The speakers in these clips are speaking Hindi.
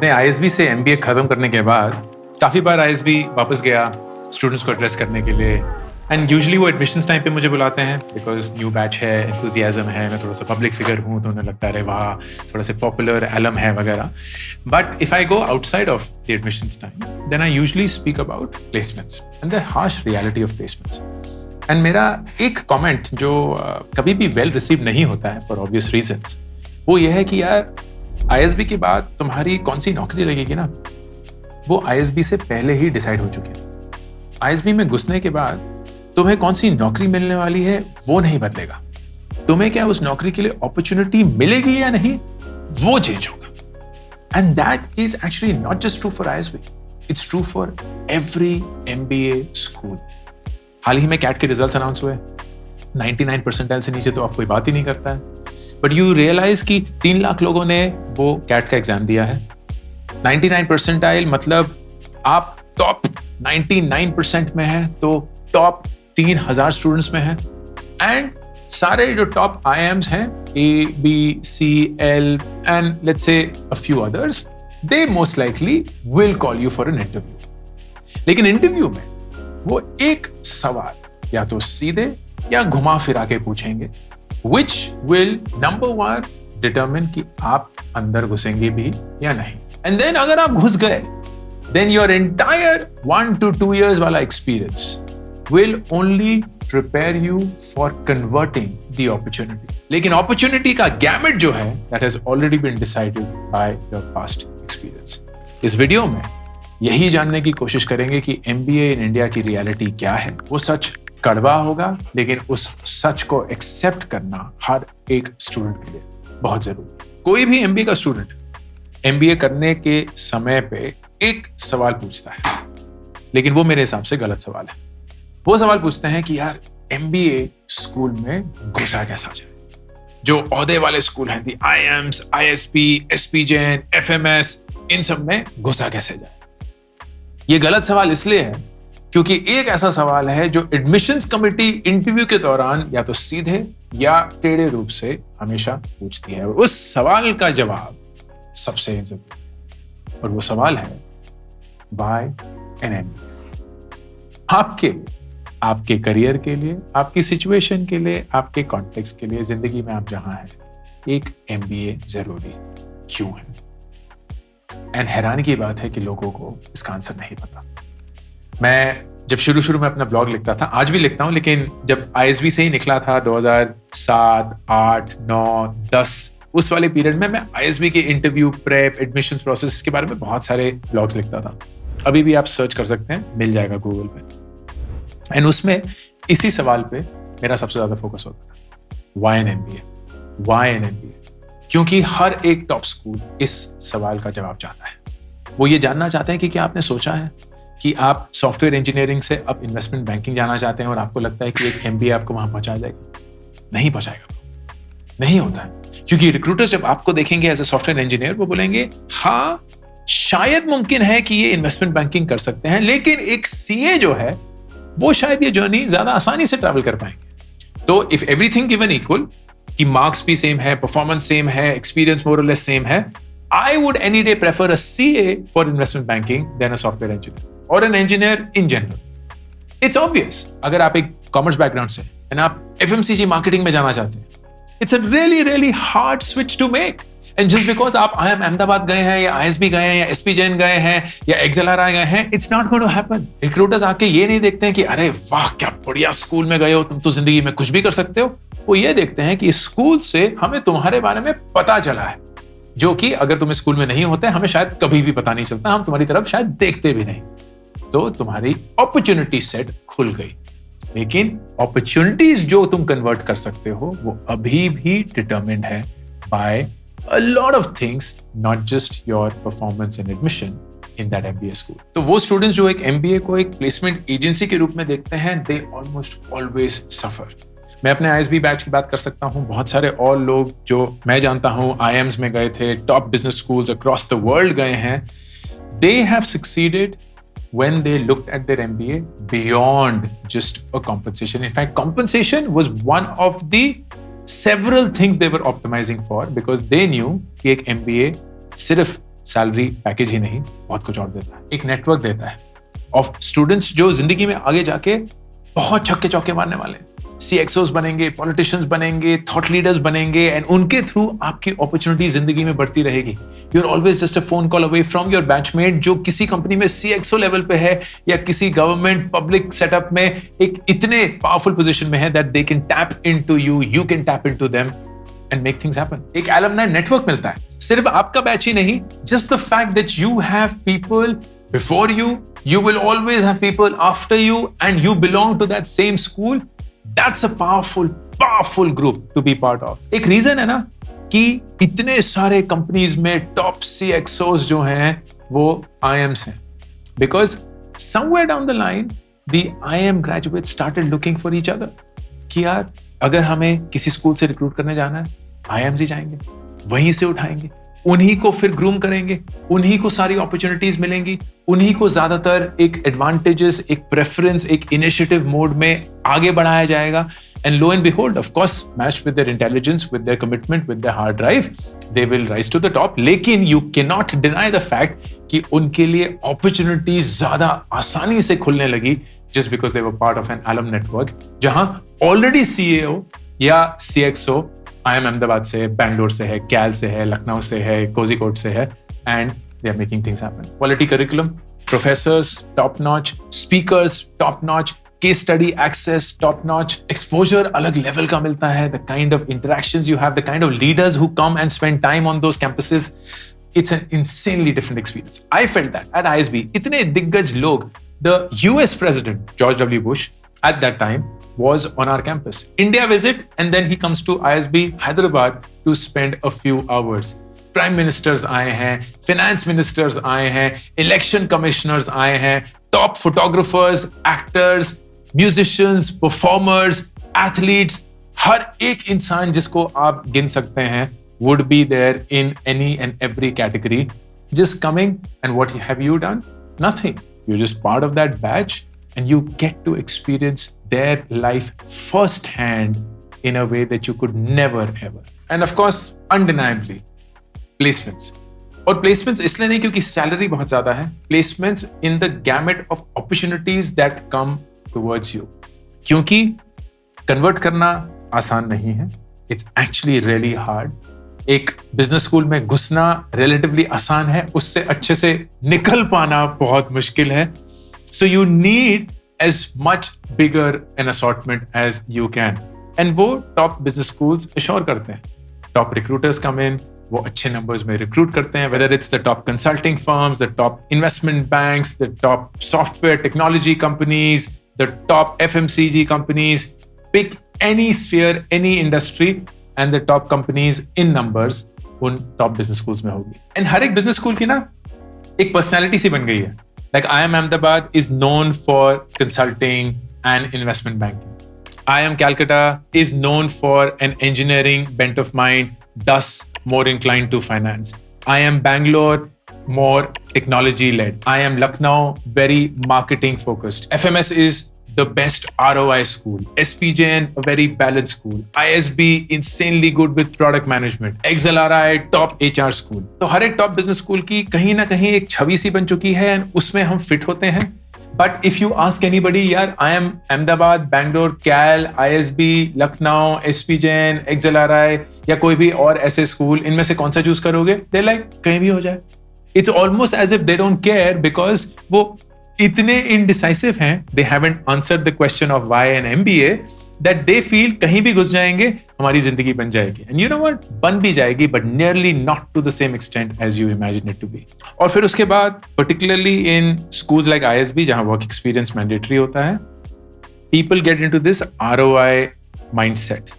अपने आईएसबी से एमबीए खत्म करने के बाद काफ़ी बार आईएसबी वापस गया स्टूडेंट्स को एड्रेस करने के लिए एंड यूजुअली वो एडमिशन्स टाइम पे मुझे बुलाते हैं बिकॉज न्यू बैच है, एंथुजियाज्म है, मैं थोड़ा सा पब्लिक फिगर हूँ तो उन्हें लगता है वाह थोड़ा सा पॉपुलर एलम है वगैरह. But if I go outside of the admissions time then I usually speak about placements and the harsh reality of placements. And मेरा एक कमेंट जो कभी भी वेल रिसीव नहीं होता है फॉर ऑब्वियस रीजंस, वो ये है कि यार आईएसबी के बाद तुम्हारी कौन सी नौकरी लगेगी ना, वो आईएसबी से पहले ही डिसाइड हो चुकी थी. आईएसबी में घुसने के बाद तुम्हें कौन सी नौकरी मिलने वाली है वो नहीं बदलेगा. तुम्हें क्या उस नौकरी के लिए अपॉर्चुनिटी मिलेगी या नहीं वो चेंज होगा. And that is actually not just true for ISB, it's true for every MBA school. हाल ही में कैट के रिजल्ट्स अनाउंस हुए. 99 परसेंटाइल से नीचे तो आप कोई बात ही नहीं करता है. बट यू रियलाइज कि 3 लाख लोगों ने वो कैट का एग्जाम दिया है. 99 परसेंटाइल मतलब आप टॉप 99% में है तो टॉप 3000 स्टूडेंट्स में है. एंड सारे जो टॉप आईएम्स हैं A, B, C, L and let's say a few others, they most likely will call you for an interview. लेकिन इंटरव्यू में वो एक सवाल या तो सीधे या घुमा फिरा के पूछेंगे which will number 1 determine कि आप अंदर घुसेंगे भी या नहीं. And then अगर आप घुस गए then your entire 1 to 2 years वाला experience will only prepare you for converting the opportunity. लेकिन opportunity का gamut जो है that has already been decided by your past experience. इस वीडियो में यही जानने की कोशिश करेंगे कि MBA in India की रियलिटी क्या है. वो सच कड़वा होगा लेकिन उस सच को एक्सेप्ट करना हर एक स्टूडेंट के लिए बहुत जरूरी. कोई भी MBA का स्टूडेंट MBA करने के समय पे एक सवाल पूछता है, लेकिन वो मेरे हिसाब से गलत सवाल है. वो सवाल पूछते हैं कि यार MBA स्कूल में घुसा कैसा जाए. जो ओहदे वाले स्कूल हैं, दी IIMs, ISP, SPJN, FMS, इन सब में घुसा कैसे जाए. ये गलत सवाल इसलिए है क्योंकि एक ऐसा सवाल है जो एडमिशंस कमेटी इंटरव्यू के दौरान या तो सीधे या टेढ़े रूप से हमेशा पूछती है. और उस सवाल का जवाब सबसे जरूरी है और वो सवाल है व्हाई एन MBA. आपके लिए, आपके करियर के लिए, आपकी सिचुएशन के लिए, आपके कॉन्टेक्स्ट के लिए, जिंदगी में आप जहां हैं, एक MBA जरूरी क्यों है. एंड हैरानी की बात है कि लोगों को इसका आंसर नहीं पता. मैं जब शुरू में अपना ब्लॉग लिखता था, आज भी लिखता हूं, लेकिन जब आईएसबी से ही निकला था 2007, 8, 9, 10 उस वाले पीरियड में मैं आईएसबी के इंटरव्यू, प्रेप, एडमिशंस प्रोसेस के बारे में बहुत सारे ब्लॉग्स लिखता था. अभी भी आप सर्च कर सकते हैं, मिल जाएगा गूगल पे. एंड उसमें इसी सवाल पे मेरा सबसे ज्यादा फोकस होता था, why an MBA, why an MBA. क्योंकि हर एक टॉप स्कूल इस सवाल का जवाब चाहता है. वो ये जानना चाहते हैं कि क्या आपने सोचा है कि आप सॉफ्टवेयर इंजीनियरिंग से अब इन्वेस्टमेंट बैंकिंग जाना चाहते हैं और आपको लगता है कि एक MBA आपको वहां पहुंचा जाएगा. नहीं पहुंचाएगा, नहीं होता है. क्योंकि रिक्रूटर्स जब आपको देखेंगे एज ए सॉफ्टवेयर इंजीनियर, वो बोलेंगे हाँ शायद मुमकिन है कि ये इन्वेस्टमेंट बैंकिंग कर सकते हैं, लेकिन एक CA जो है वो शायद ये जर्नी ज्यादा आसानी से ट्रैवल कर पाएंगे. तो इफ एवरीथिंग गिवन इक्वल, कि मार्क्स भी सेम है, परफॉर्मेंस सेम है, एक्सपीरियंस मोर और लेस सेम है, I would any day prefer a CA for investment banking than a software engineer or an engineer in general. It's obvious. अगर आप एक कॉमर्स बैकग्राउंड से and आप FMCG मार्केटिंग में जाना चाहते हैं, it's a really hard switch to make. And just because आप IIM अहमदाबाद गए हैं या ISB गए हैं या SPJN गए हैं या XLRI गए हैं, it's not going to happen. Recruiters आके ये नहीं देखते हैं कि अरे वाह क्या बढ़िया स्कूल में गए हो, तुम तो जिंदगी में कुछ भी कर सकते हो. वो ये देखते हैं कि स्कूल से हमें तुम्हारे बारे में पता चला है, जो कि अगर तुम स्कूल में नहीं होते हमें शायद कभी भी पता नहीं चलता, हम तुम्हारी तरफ शायद देखते भी नहीं. तो तुम्हारी अपॉर्चुनिटी सेट खुल गई. लेकिन अपॉर्चुनिटीज जो तुम कन्वर्ट कर सकते हो वो अभी भी डिटरमिन्ड है bye a lot of things, not just your performance and admission in that MBA school. तो वो स्टूडेंट्स जो एक MBA को एक प्लेसमेंट एजेंसी के रूप में देखते हैं, they almost always suffer. मैं अपने ISB बैच की बात कर सकता हूँ. बहुत सारे और लोग जो मैं जानता हूँ IIMs में गए थे, top business schools across the world गए हैं. They have succeeded when they looked at their MBA beyond just a compensation. In fact, compensation was one of the several things they were optimizing for because they knew कि एक MBA सिर्फ सैलरी पैकेज ही नहीं, बहुत कुछ और देता है। एक नेटवर्क देता है ऑफ स्टूडेंट्स जो जिंदगी में आगे जाके बहुत छक्के चौके मारने वाले हैं, CXOs बनेंगे, पॉलिटिशियंस बनेंगे, थॉट लीडर्स बनेंगे, एंड उनके थ्रू आपकी अपॉर्चुनिटी जिंदगी में बढ़ती रहेगी। You are always just a phone call away from your batchmate जो किसी कंपनी में CXO लेवल पे है या किसी गवर्नमेंट पब्लिक सेटअप में एक इतने पावरफुल पोजीशन में है that they can tap into you, you can tap into them and make things happen. एक एलुमनाई नेटवर्क मिलता है, सिर्फ आपका बैच ही नहीं, just the fact that you have people before you, you will always have people after you, and you belong to that same school. That's a powerful group to be part of. एक रीजन है ना कि इतने सारे कंपनीज में टॉप CXOs जो हैं वो IIMs हैं, because somewhere down the line the IIM graduates started looking for each other कि यार अगर हमें किसी स्कूल से रिक्रूट करने जाना है, IIMs ही जाएंगे, वहीं से उठाएंगे, उन्हीं को फिर ग्रूम करेंगे, उन्हीं को सारी अपॉर्चुनिटीज मिलेंगी, उन्हीं को ज्यादातर एक एडवांटेजेस, एक प्रेफरेंस, एक इनिशिएटिव मोड में आगे बढ़ाया जाएगा। And lo and behold, of course matched with their intelligence, with their commitment, with their hard drive, they will rise to the top. लेकिन you can not deny the fact कि उनके लिए अपॉर्चुनिटीज ज्यादा आसानी से खुलने लगी just because they were part of an alum network जहां ऑलरेडी CEO या CXO IIM अहमदाबाद से, बैंगलोर से है, कैल से है, लखनऊ से है, कोझिकोड से है, and they are making things happen. Quality curriculum, professors top notch, speakers top notch, case study access top notch, exposure अलग लेवल का मिलता है, the kind of interactions you have, the kind of leaders who come and spend time on those campuses, it's an insanely different experience. I felt that at ISB। इतने दिग्गज लोग, द US president George W. Bush at that time was on our campus. India visit, and then he comes to ISB Hyderabad to spend a few hours. Prime ministers आए हैं, finance ministers आए हैं, election commissioners आए हैं, top photographers, actors, musicians, performers, athletes, हर एक इंसान जिसको आप गिन सकते हैं would be there in any and every category, just coming, and what have you done? Nothing. You're just part of that batch, and you get to experience their life firsthand in a way that you could never ever. And of course, undeniably, placements. और placements इसलिए नहीं क्योंकि salary बहुत ज़्यादा है, placements in the gamut of opportunities that come towards you. क्योंकि convert करना आसान नहीं है, it's actually really hard. एक बिजनेस स्कूल में घुसना रिलेटिवली आसान है, उससे अच्छे से निकल पाना बहुत मुश्किल है। So you need as much bigger an assortment as you can, and वो टॉप बिजनेस स्कूल्स अश्योर करते हैं। टॉप रिक्रूटर्स कम इन, वो अच्छे नंबर्स में रिक्रूट करते हैं, whether it's the top consulting firms, the top investment banks, the top software technology companies, the top FMCG companies, pick any sphere, any industry, and the top companies in numbers उन टॉप बिजनेस स्कूल्स में होगी। एंड हर एक बिजनेस स्कूल की ना एक पर्सनैलिटी सी बन गई है। Like IIM Ahmedabad is known for consulting and investment banking. IIM Calcutta is known for an engineering bent of mind, thus more inclined to finance. IIM Bangalore, more technology led. IIM Lucknow, very marketing focused. FMS is the best ROI school. SPJN, a very balanced school. ISB, insanely good with product management. XLRI, top HR school. तो हर एक टॉप बिजनेस स्कूल की कहीं ना कहीं एक छवि सी बन चुकी है, उसमें हम फिट होते हैं। But if you ask anybody, यार IIM अहमदाबाद, बैंगलोर, कैल, ISB, लखनऊ, SPJN, XLRI या कोई भी और ऐसे स्कूल, इनमें से कौन सा चूज करोगे? दे लाइक कहीं भी हो जाए। It's almost as if they don't care, because वो इतने इनडिसाइसिव हैं, they haven't answered the question of why an MBA, that they feel कहीं भी घुस जाएंगे हमारी जिंदगी बन जाएगी। एंड यू नो व्हाट, बन भी जाएगी, but nearly not to the same extent as you imagine it to be. और फिर उसके बाद particularly in schools like ISB जहां वर्क एक्सपीरियंस मैंडेटरी होता है, people get into this ROI mindset.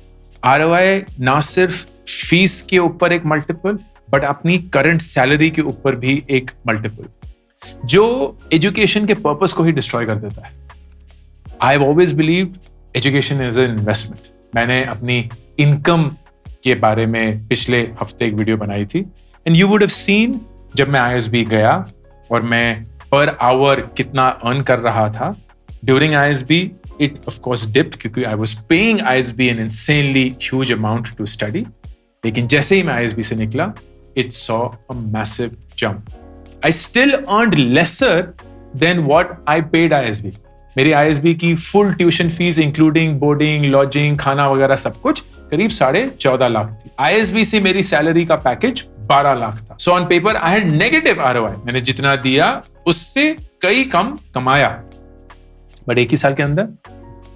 ROI ना सिर्फ फीस के ऊपर एक मल्टीपल, बट अपनी करंट सैलरी के ऊपर भी एक मल्टीपल, जो एजुकेशन के पर्पस को ही डिस्ट्रॉय कर देता है। I have always believed education is an investment. मैंने अपनी इनकम के बारे में पिछले हफ्ते एक वीडियो बनाई थी, and you would have seen जब मैं ISB गया और मैं पर आवर कितना अर्न कर रहा था। During ISB it of course dipped क्योंकि I was paying ISB an insanely huge amount to study. लेकिन जैसे ही मैं ISB से निकला, it saw a massive jump. I still earned lesser than what I paid ISB. मेरी ISB की full tuition fees including boarding, lodging, खाना वगैरह सब कुछ करीब 14.5 लाख थी. ISB से मेरी सैलरी का पैकेज 12 लाख था. So on paper I had negative ROI. मैंने जितना दिया उससे कई कम कमाया. बट एक ही साल के अंदर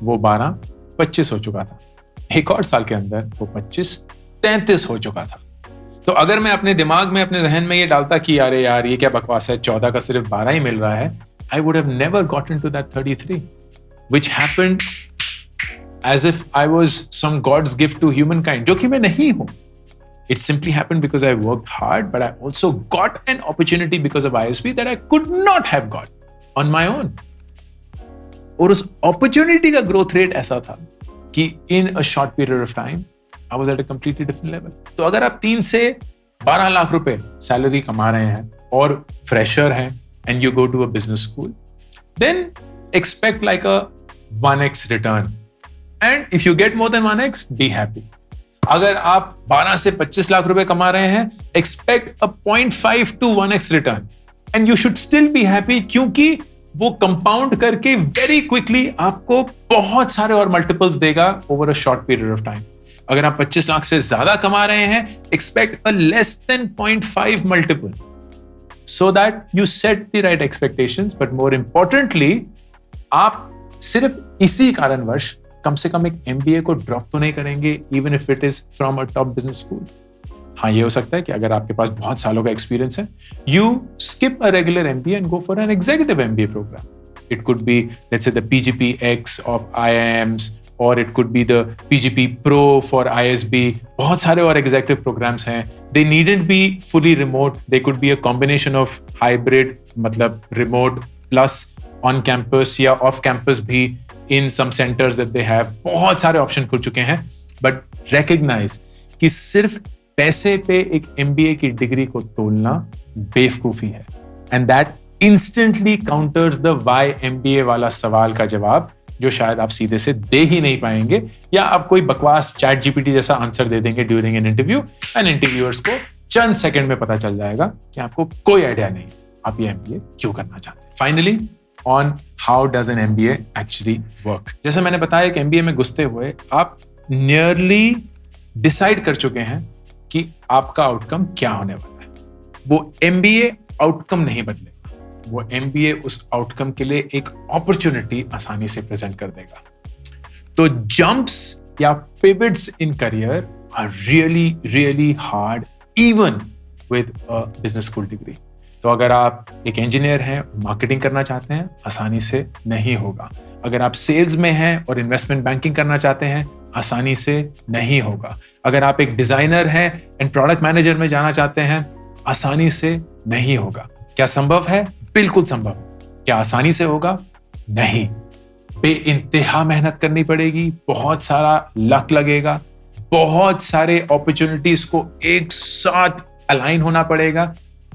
वो 12 25 हो चुका था. एक और साल के अंदर वो 25 33 हो चुका था. तो अगर मैं अपने दिमाग में, अपने जहन में ये डालता कि अरे यार ये क्या बकवास है, 14 का सिर्फ 12 ही मिल रहा है, I would have never gotten to that 33, which happened as if I was some God's gift to humankind, जो कि मैं नहीं हूं. It simply happened because I worked hard, but I also got an opportunity because of ISB that I could not have got on my own. और उस opportunity का growth rate ऐसा था कि in a short period of time, I was at a completely different level. तो अगर आप 3 से 12 लाख रुपए सैलरी कमा रहे हैं और फ्रेशर हैं and you go to a business school, then expect like a 1x return. And if you get more than 1x, be happy. अगर आप 12 से 25 लाख रुपए कमा रहे हैं, expect a 0.5 to 1x return. And you should still be happy क्योंकि वो कंपाउंड करके very quickly आपको बहुत सारे और मल्टीपल्स देगा over a short period of time. अगर आप 25 लाख से ज्यादा कमा रहे हैं, expect a less than 0.5 multiple. So that you set the right expectations, but more importantly, आप सिर्फ इसी कारणवश कम से कम एक MBA को ड्रॉप तो नहीं करेंगे, even if it is from a top business school. हाँ, ये हो सकता है कि अगर आपके पास बहुत सालों का एक्सपीरियंस है, you skip a regular MBA and go for an executive MBA program. It could be, let's say, the PGPX of IIMs, or it could be the PGP Pro for ISB. बहुत सारे और executive programs हैं. They needn't be fully remote. They could be a combination of hybrid, मतलब remote plus on campus या off campus भी in some centers that they have. बहुत सारे option खुल चुके हैं. But recognize कि सिर्फ पैसे पे एक MBA की डिग्री को तोलना बेवकूफी है. And that instantly counters the why MBA वाला सवाल का जवाब, जो शायद आप सीधे से दे ही नहीं पाएंगे, या आप कोई बकवास चैट जीपीटी जैसा आंसर दे देंगे during an interview, and interviewers को चंद सेकंड में पता चल जाएगा कि आपको कोई आइडिया नहीं आप ये MBA क्यों करना चाहते हैं. Finally, on how does N MBA actually work. जैसे मैंने बताया कि MBA में घुसते हुए आप नियरली डिसाइड कर चुके हैं कि आपका आउटकम क्या होने वाला है. वो MBA आउटकम नहीं बदलेगा, वो MBA उस आउटकम के लिए एक अपॉर्चुनिटी आसानी से प्रेजेंट कर देगा. तो जंप्स या pivots in career are really really hard even with a business school degree. तो अगर आप एक इंजीनियर हैं, मार्केटिंग करना चाहते हैं, आसानी से नहीं होगा. अगर आप सेल्स में हैं और इन्वेस्टमेंट बैंकिंग करना चाहते हैं, आसानी से नहीं होगा. अगर आप एक डिजाइनर हैं एंड प्रोडक्ट मैनेजर में जाना चाहते हैं, आसानी से नहीं होगा. क्या संभव है? बिल्कुल संभव है. क्या आसानी से होगा? नहीं. बेइंतहा मेहनत करनी पड़ेगी, बहुत सारा लक लगेगा, बहुत सारे अपॉर्चुनिटीज को एक साथ अलाइन होना पड़ेगा,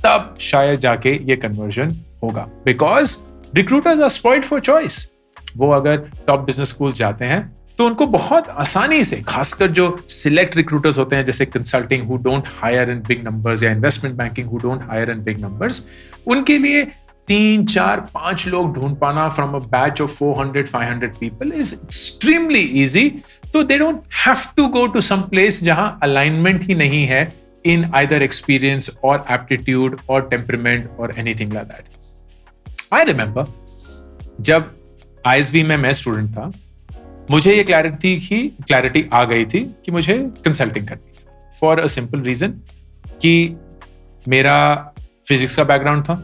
तब शायद जाके ये कन्वर्जन होगा. Because recruiters are spoiled for choice. वो अगर टॉप बिजनेस स्कूल जाते हैं तो उनको बहुत आसानी से, खासकर जो सिलेक्ट रिक्रूटर्स होते हैं जैसे consulting who don't hire in big numbers, या investment banking who don't hire in big numbers, उनके लिए 3, 4, 5 लोग ढूंढ पाना from a batch of 400, 500 people is extremely easy. तो they don't have to go to some place जहां अलाइनमेंट ही नहीं है इन आइदर एक्सपीरियंस और एप्टीट्यूड और टेम्परमेंट और anything like that. I remember जब ISB में मैं स्टूडेंट था, मुझे ये क्लैरिटी आ गई थी कि मुझे कंसल्टिंग करनी है, फॉर अ सिंपल रीजन कि मेरा फिजिक्स का बैकग्राउंड था.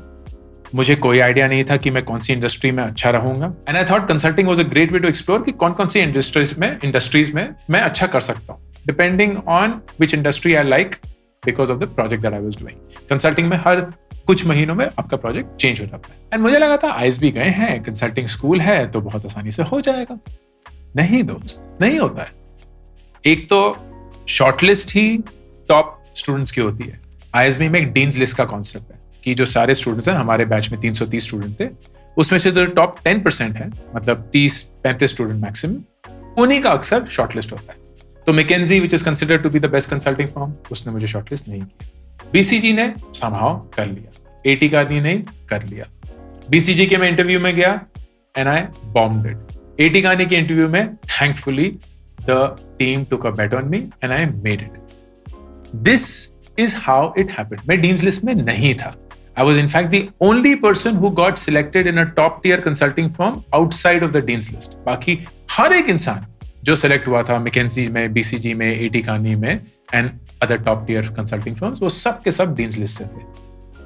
मुझे कोई आइडिया नहीं था कि मैं कौन सी इंडस्ट्री में अच्छा रहूंगा, and I thought consulting was a great way to explore कि कौन कौन सी इंडस्ट्रीज में मैं अच्छा कर सकता हूँ, depending on which industry I like, because of the project that I was doing. Consulting में हर कुछ महीनों में आपका प्रोजेक्ट चेंज हो जाता है, एंड मुझे लगा था ISB गए हैं, कंसल्टिंग स्कूल है, तो बहुत आसानी से हो जाएगा. नहीं दोस्त, नहीं होता है. एक तो शॉर्टलिस्ट ही टॉप स्टूडेंट्स की होती है. ISB में एक डीन्स लिस्ट का कॉन्सेप्ट है कि जो सारे स्टूडेंट्स हैं, हमारे बैच में 330 स्टूडेंट थे, उसमें से जो टॉप 10% है, मतलब 30-35 स्टूडेंट मैक्सिमम, उन्हीं का अक्सर शॉर्टलिस्ट होता है. तो McKinsey, which is considered to be the best consulting firm, उसने मुझे शॉर्टलिस्ट नहीं किया. बीसीजी ने somehow कर लिया, एटी का नहीं कर लिया। बीसीजी के मैं इंटरव्यू में गया and I bombed it. Eighty गाने के इंटरव्यू में thankfully the team took a bet on me and I made it. This is how it happened. मैं डीन्स लिस्ट में नहीं था. I was in fact the only person who got selected in a top tier consulting firm outside of the dean's list. बाकी हर एक इंसान जो सेलेक्ट हुआ था McKinsey में, BCG में, एटी गानी में and other top tier consulting firms, वो सब के सब डीन्स लिस्ट से थे.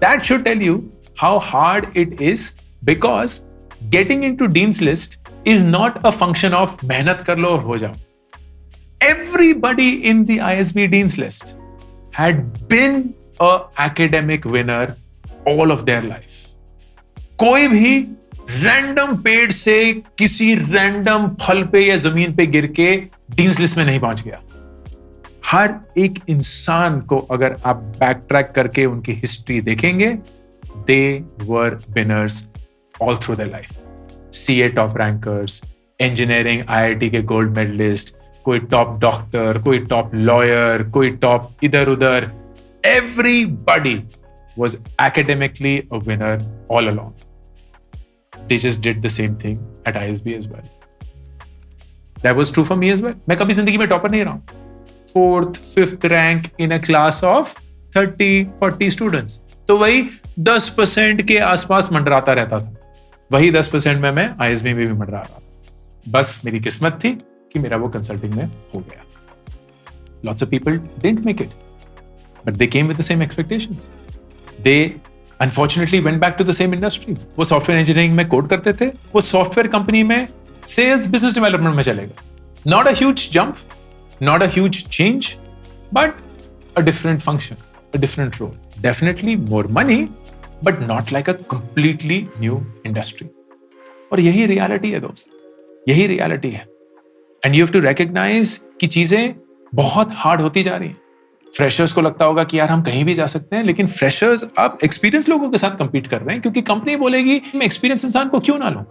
That should tell you how hard it is, because getting into dean's list is not a function of मेहनत कर लो और हो जाओ. Everybody in the ISB dean's list had been a academic winner all of their life. कोई भी रैंडम पेड़ से किसी रैंडम फल पे या जमीन पे गिर के डीन्स लिस्ट में नहीं पहुंच गया. हर एक इंसान को अगर आप बैक ट्रैक करके उनकी हिस्ट्री देखेंगे, they were winners all through their life. CA top rankers, engineering IIT के gold medalist, कोई टॉप डॉक्टर, कोई टॉप लॉयर, कोई टॉप इधर उधर. Everybody was academically a winner all along. They just did the same thing at ISB as well. That was true for me as well. मैं कभी जिंदगी में टॉपर नहीं रहा हूं. 4th, 5th rank in a class of 30-40 students. तो वही 10% के आसपास मंडराता रहता था. वही 10% में मैं ISB में भी मंडरा रहा था. बस मेरी किस्मत थी कि मेरा वो कंसल्टिंग में हो गया. Lots of people didn't make it, but they came with the same expectations. They unfortunately went back to the same industry. वो सॉफ्टवेयर इंजीनियरिंग में कोड करते थे, वो सॉफ्टवेयर कंपनी में सेल्स बिजनेस डेवलपमेंट में चले गए. Not a huge jump, not a huge change, but a different function, a different role. Definitely more money, but not like a completely new industry. और यही रियलिटी है दोस्त, यही रियलिटी है. And you have to recognise कि चीजें बहुत हार्ड होती जा रही हैं. फ्रेशर्स को लगता होगा कि यार हम कहीं भी जा सकते हैं, लेकिन फ्रेशर्स अब एक्सपीरियंस लोगों के साथ compete कर रहे हैं, क्योंकि कंपनी बोलेगी मैं एक्सपीरियंस इंसान को क्यों ना लूं,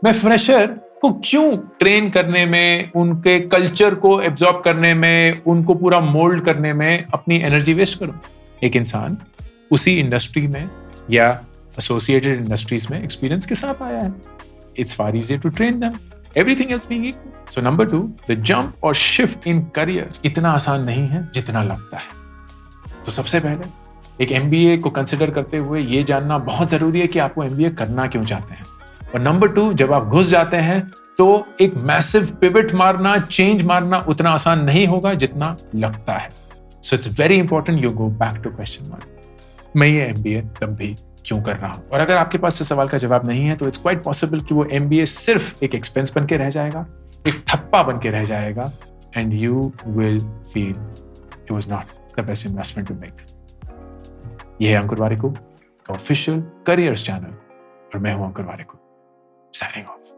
मैं फ्रेशर को क्यों ट्रेन करने में, उनके कल्चर को एब्जॉर्ब करने में, उनको पूरा मोल्ड करने में अपनी एनर्जी वेस्ट करूं. एक इंसान उसी इंडस्ट्री में या एसोसिएटेड इंडस्ट्रीज में एक्सपीरियंस के साथ आया है. It's far easier to train them, everything else being equal. So number 2, the jump or shift in career इतना आसान नहीं है जितना लगता है. तो सबसे पहले एक MBA को कंसिडर करते हुए ये जानना बहुत जरूरी है कि आपको MBA करना क्यों चाहते हैं. और नंबर 2, जब आप घुस जाते हैं तो एक मैसिव पिवट मारना, चेंज मारना उतना आसान नहीं होगा जितना लगता है. So it's very important you go back to question mark. मैं ये MBA तब भी क्यों कर रहा हूं? और अगर आपके पास से सवाल का जवाब नहीं है तो इट्स क्वाइट पॉसिबल कि वो MBA सिर्फ एक एक्सपेंस बन के रह जाएगा, एक ठप्पा बन के रह जाएगा, and you will feel it was not the best investment to make. ये है अंकुर वारिकू का ऑफिशियल करियर्स चैनल और मैं हूं अंकुर वारिकू, साइनिंग ऑफ.